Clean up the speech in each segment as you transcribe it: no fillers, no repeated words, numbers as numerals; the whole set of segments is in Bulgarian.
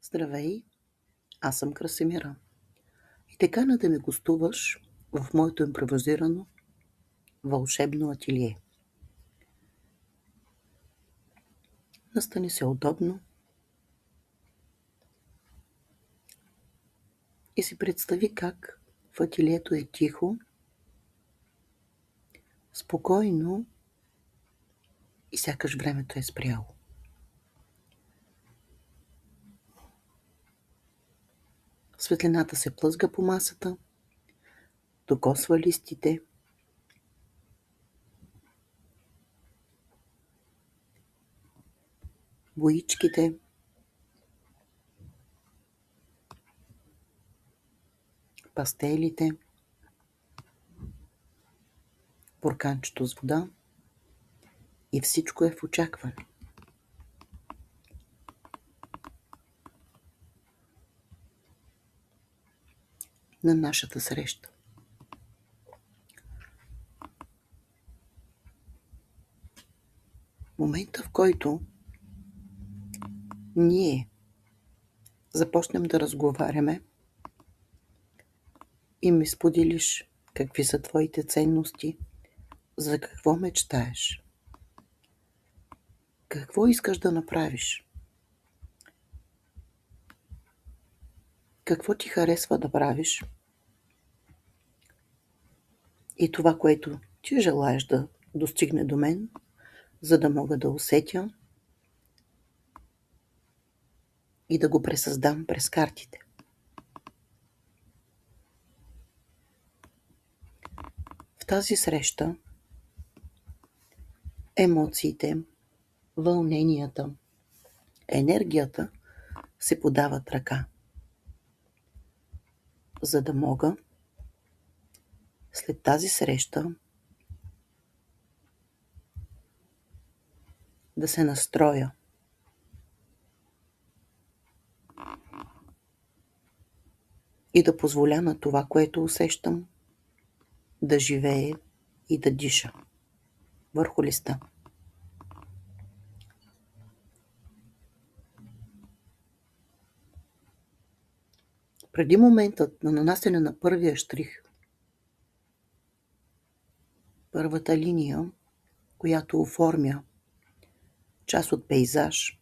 Здравей, аз съм Красимира и те каня да ми гостуваш в моето импровизирано вълшебно ателие. Настани се удобно и си представи как в ателието е тихо, спокойно и сякаш времето е спряло. Светлината се плъзга по масата, докосва листите, боичките, пастелите, бурканчето с вода и всичко е в очакване на нашата среща. Момента, в който ние започнем да разговаряме и ми споделиш какви са твоите ценности, за какво мечтаеш, какво искаш да направиш, какво ти харесва да правиш и това, което ти желаеш да достигне до мен, за да мога да усетя и да го пресъздам през картите. В тази среща емоциите, вълненията, енергията се подават ръка, за да мога след тази среща да се настроя и да позволя на това, което усещам, да живее и да диша върху листа. Преди моментът на нанасяне на първия щрих, първата линия, която оформя част от пейзаж,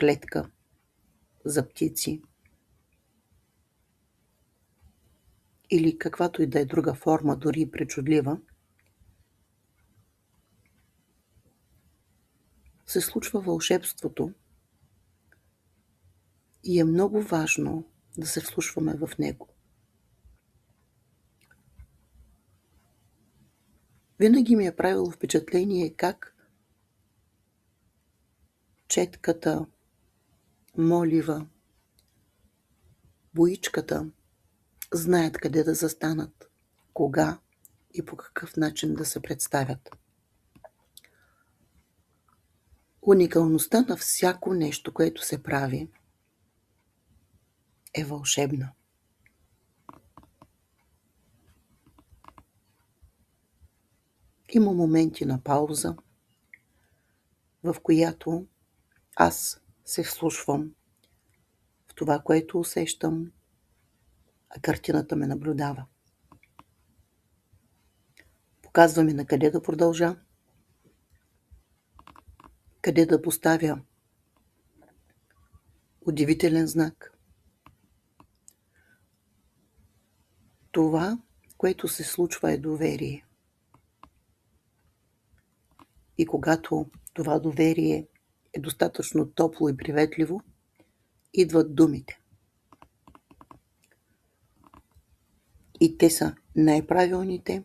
клетка за птици или каквато и да е друга форма, дори и причудлива, се случва вълшебството и е много важно да се вслушваме в него. Винаги ми е правило впечатление как четката, молива, боичката знаят къде да застанат, кога и по какъв начин да се представят. Уникалността на всяко нещо, което се прави, е вълшебна. Има моменти на пауза, в която аз се вслушвам в това, което усещам, а картината ме наблюдава. Показва ми на къде да продължа, къде да поставя удивителен знак. Това, което се случва, е доверие. И когато това доверие е достатъчно топло и приветливо, идват думите. И те са най-правилните,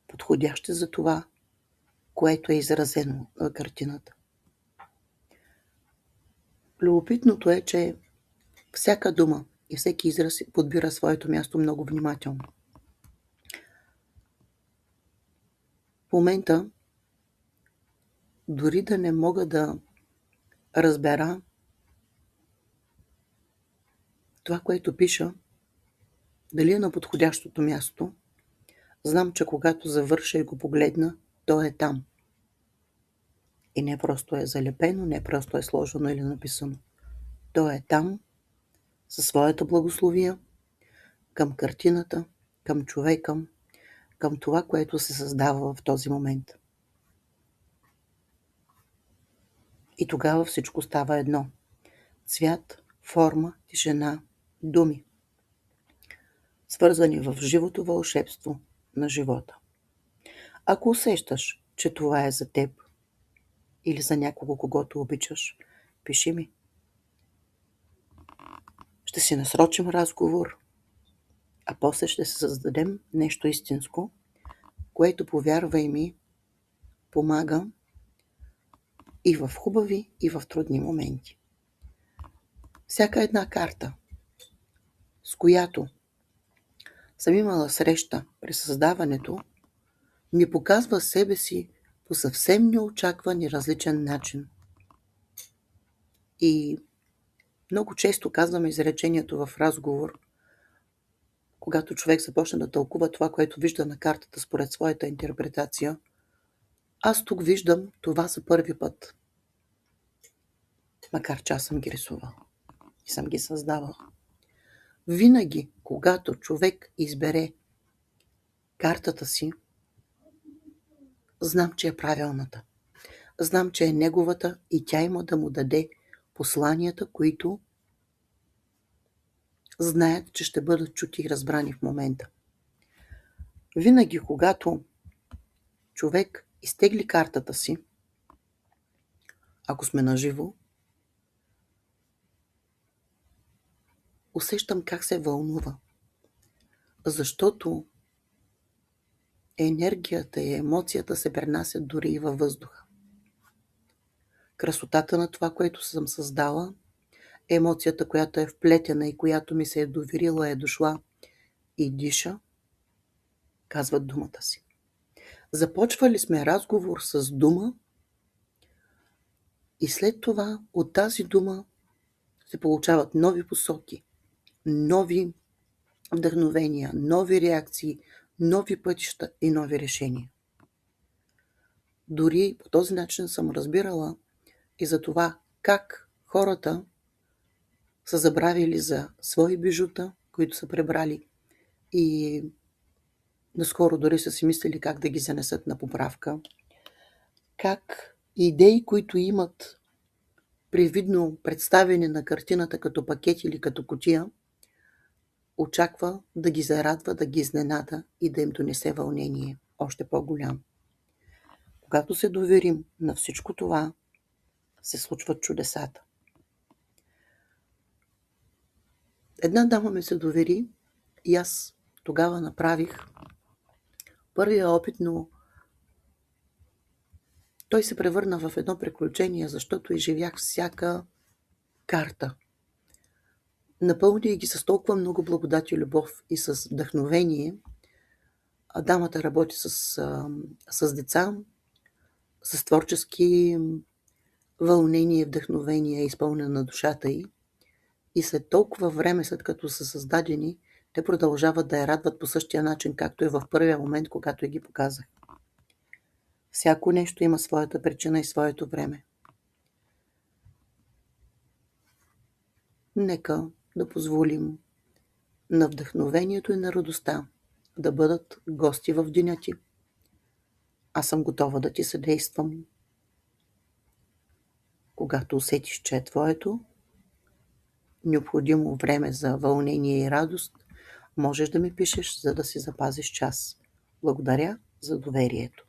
подходящи за това, което е изразено на картината. Любопитното е, че всяка дума и всеки израз подбира своето място много внимателно. В момента, дори да не мога да разбера това, което пиша, дали е на подходящото място, знам, че когато завърша и го погледна, то е там. И не просто е залепено, не просто е сложено или написано. Той е там със своята благословия към картината, към човека, към това, което се създава в този момент. И тогава всичко става едно. Цвят, форма, тишина, думи, свързани в живото вълшебство на живота. Ако усещаш, че това е за теб или за някого, когото обичаш, пиши ми. Ще си насрочим разговор, а после ще се създадем нещо истинско, което, повярвай ми, помага и в хубави, и в трудни моменти. Всяка една карта, с която съм имала среща при създаването, ми показва себе си по съвсем неочакван и различен начин. И много често казваме изречението в разговор, когато човек започне да тълкува това, което вижда на картата според своята интерпретация. Аз тук виждам това за първи път. Макар че аз съм ги рисувал и съм ги създавал. Винаги, когато човек избере картата си, знам, че е правилната. Знам, че е неговата и тя има да му даде посланията, които знаят, че ще бъдат чути и разбрани в момента. Винаги, когато човек изтегли картата си, ако сме наживо, усещам как се вълнува. Защото енергията и емоцията се пренасят дори и във въздуха. Красотата на това, което съм създала, емоцията, която е вплетена и която ми се е доверила, е дошла и диша, казват думата си. Започвали сме разговор с дума и след това от тази дума се получават нови посоки, нови вдъхновения, нови реакции, нови пътища и нови решения. Дори по този начин съм разбирала и за това как хората са забравили за свои бижута, които са пребрали и наскоро дори са си мислили как да ги занесат на поправка. Как идеи, които имат привидно представени на картината като пакет или като кутия, очаква да ги зарадва, да ги изненада и да им донесе вълнение още по-голям. Когато се доверим на всичко това, се случват чудесата. Една дама ми се довери и аз тогава направих първия опит, но той се превърна в едно приключение, защото изживях всяка карта. Напълних ги с толкова много благодат и любов и с вдъхновение. Дамата работи с деца, с творчески вълнение и вдъхновение, изпълнена на душата й. И след толкова време, след като са създадени, те продължават да я радват по същия начин, както и в първия момент, когато я ги показах. Всяко нещо има своята причина и своето време. Нека да позволим на вдъхновението и на радостта да бъдат гости в деня ти. Аз съм готова да ти съдействам. Когато усетиш, че е твоето необходимо време за вълнение и радост, можеш да ми пишеш, за да си запазиш час. Благодаря за доверието.